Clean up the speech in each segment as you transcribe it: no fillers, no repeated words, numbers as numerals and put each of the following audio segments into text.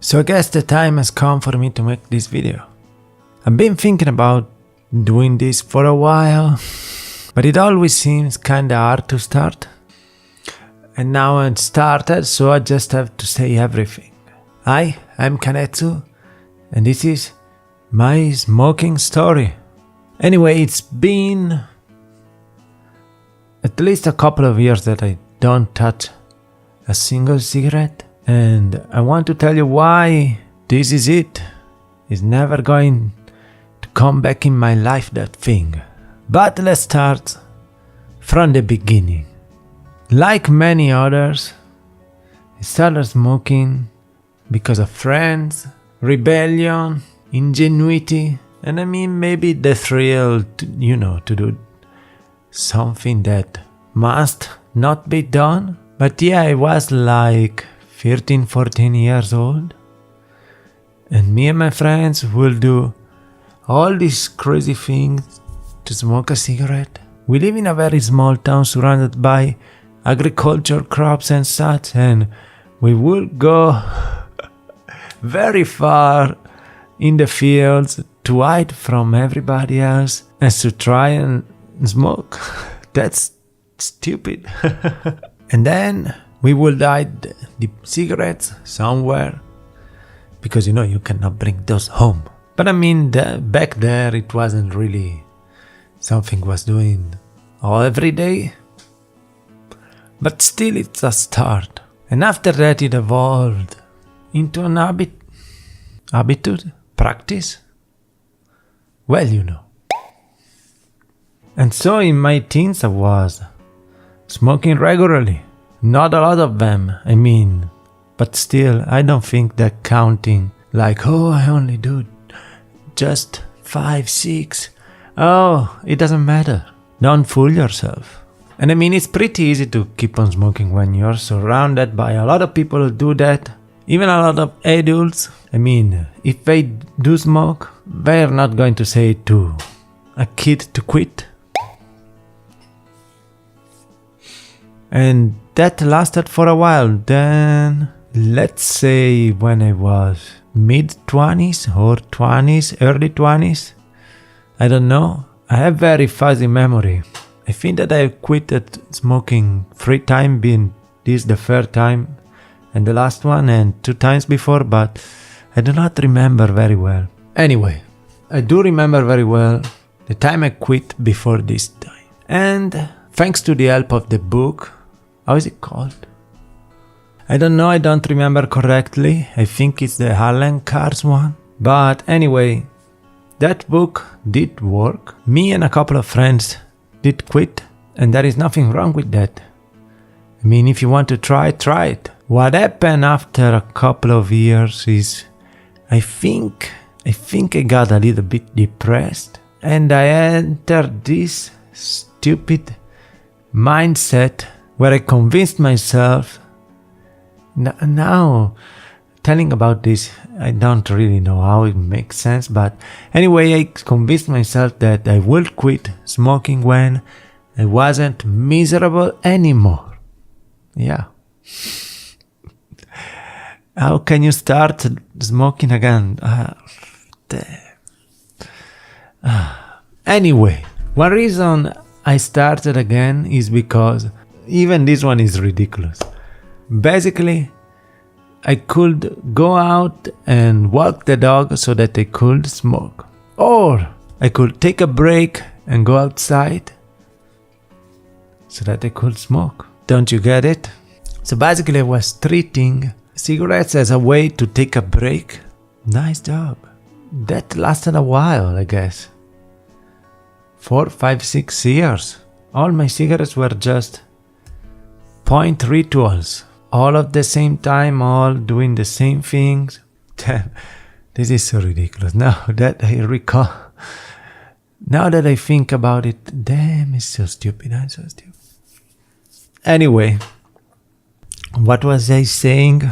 So I guess the time has come for me to make this video. I've been thinking about doing this for a while, but it always seems kinda hard to start. And now it started, so I just have to say everything. Hi, I'm Kanetsu, and this is my smoking story. Anyway, it's been at least a couple of years that I don't touch a single cigarette, and I want to tell you why this is it. It's never going to come back in my life, that thing. But let's start from the beginning. Like many others, I started smoking because of friends, rebellion, ingenuity, and maybe the thrill to do something that must not be done. But yeah, I was like 13, 14 years old, and me and my friends will do all these crazy things to smoke a cigarette. We live in a very small town surrounded by agriculture, crops and such, and we will go very far in the fields to hide from everybody else and to try and smoke. That's stupid. And then we would hide the cigarettes somewhere, because you cannot bring those home. But back there it wasn't really something was doing all every day. But still, it's a start. And after that it evolved into an habitude, practice. Well, And so in my teens I was smoking regularly. Not a lot of them, but still, I don't think that counting like, oh, I only do just 5, 6. Oh, it doesn't matter. Don't fool yourself. And it's pretty easy to keep on smoking when you're surrounded by a lot of people who do that. Even a lot of adults. If they do smoke, they're not going to say to a kid to quit. And that lasted for a while. Then, let's say when I was mid-20s or 20s, early 20s, I don't know. I have very fuzzy memory. I think that I quit smoking 3 times, being this the third time and the last one, and 2 times before, but I do not remember very well. Anyway, I do remember very well the time I quit before this time. And thanks to the help of the book, how is it called? I don't know, I don't remember correctly. I think it's the Allen Carr's one. But anyway, that book did work. Me and a couple of friends did quit, and there is nothing wrong with that. If you want to try it. What happened after a couple of years is, I think I got a little bit depressed, and I entered this stupid mindset where I convinced myself. Now, telling about this, I don't really know how it makes sense, but anyway, I convinced myself that I would quit smoking when I wasn't miserable anymore. Yeah. How can you start smoking again? Anyway, one reason I started again is because even this one is ridiculous. Basically, I could go out and walk the dog so that I could smoke. Or I could take a break and go outside so that I could smoke. Don't you get it? So basically I was treating cigarettes as a way to take a break. Nice job. That lasted a while, I guess. 4, 5, 6 years. All my cigarettes were just point rituals. All at the same time, all doing the same things. Damn, this is so ridiculous. Now that I think about it, damn, it's so stupid. I'm so stupid. Anyway, what was I saying?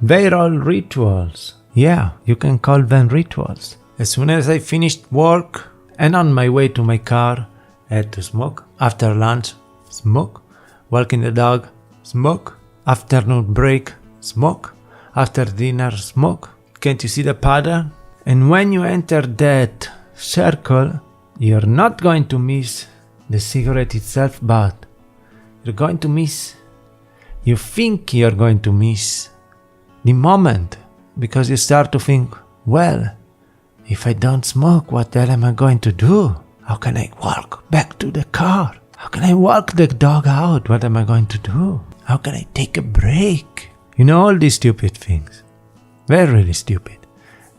They're all rituals. Yeah, you can call them rituals. As soon as I finished work and on my way to my car, I had to smoke. After lunch, smoke. Walking the dog, smoke. Afternoon break, smoke. after dinner smoke. Can't you see the pattern? And when you enter that circle, you're not going to miss the cigarette itself, but you're going to miss, you think you're going to miss the moment, because you start to think, well, if I don't smoke, what the hell am I going to do? How can I walk back to the car? How can I walk the dog out? What am I going to do? How can I take a break? You know, all these stupid things. Very, really stupid.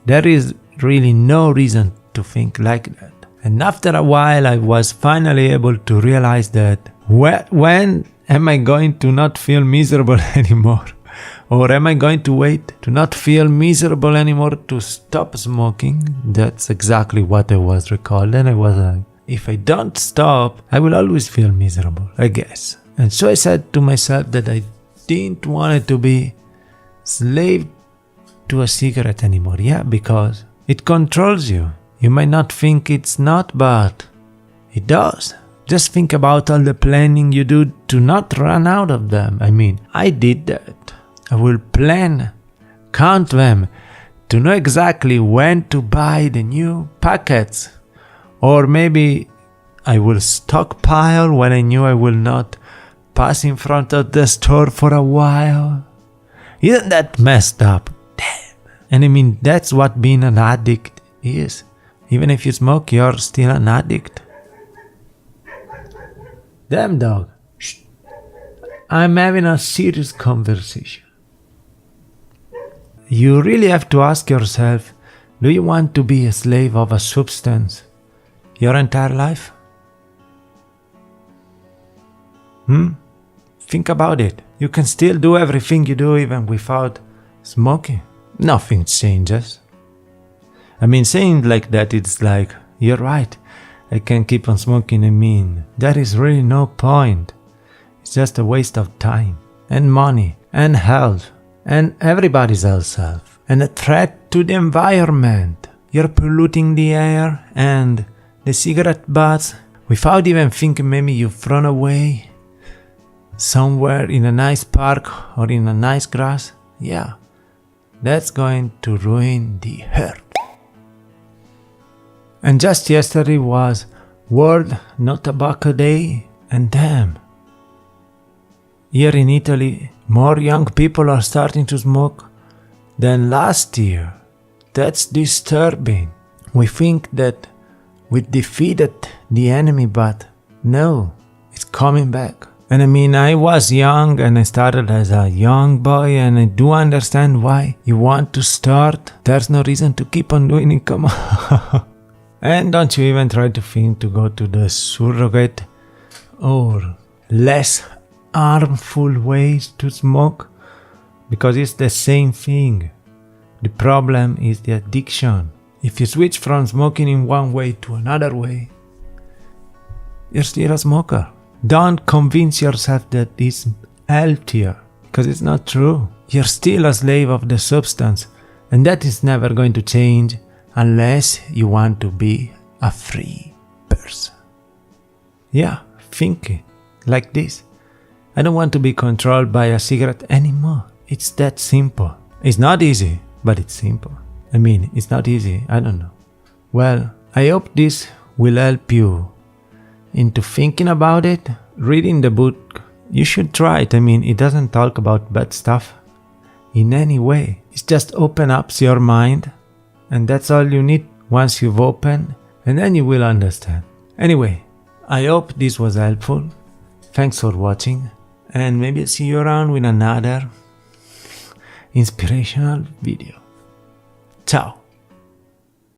There is really no reason to think like that. And after a while, I was finally able to realize that when am I going to not feel miserable anymore? Or am I going to wait to not feel miserable anymore to stop smoking? That's exactly what I was recalled. And I was like, if I don't stop, I will always feel miserable, I guess. And so I said to myself that I didn't want to be slave to a cigarette anymore. Yeah, because it controls you. You might not think it's not, but it does. Just think about all the planning you do to not run out of them. I mean, I did that. I will plan, count them, to know exactly when to buy the new packets. Or maybe I will stockpile when I knew I will not pass in front of the store for a while. Isn't that messed up? Damn. And I mean, that's what being an addict is. Even if you smoke, you're still an addict. Damn, dog. Shh. I'm having a serious conversation. You really have to ask yourself, do you want to be a slave of a substance your entire life? Think about it. You can still do everything you do even without smoking. Nothing changes. I mean, saying like that, it's like, you're right, I can keep on smoking. I mean, there is really no point. It's just a waste of time and money and health. And everybody's health, and a threat to the environment. You're polluting the air and the cigarette butts without even thinking maybe you've thrown away somewhere in a nice park or in a nice grass. Yeah, that's going to ruin the earth. And just yesterday was World No Tobacco Day, and damn, here in Italy, more young people are starting to smoke than last year. That's disturbing. We think that we defeated the enemy, but no, it's coming back. And I mean, I was young and I started as a young boy, and I do understand why you want to start. There's no reason to keep on doing it, come on. And don't you even try to think to go to the surrogate or less harmful ways to smoke, because it's the same thing. The problem is the addiction. If you switch from smoking in one way to another way, you're still a smoker. Don't convince yourself that it's healthier, because it's not true. You're still a slave of the substance, and that is never going to change unless you want to be a free person. Yeah, think it like this. I don't want to be controlled by a cigarette anymore. It's that simple. It's not easy, but it's simple. I mean, it's not easy, I don't know. Well, I hope this will help you into thinking about it. Reading the book, you should try it. I mean, it doesn't talk about bad stuff in any way. It just opens up your mind, and that's all you need once you've opened, and then you will understand. Anyway, I hope this was helpful. Thanks for watching. And maybe I'll see you around with another inspirational video. Ciao!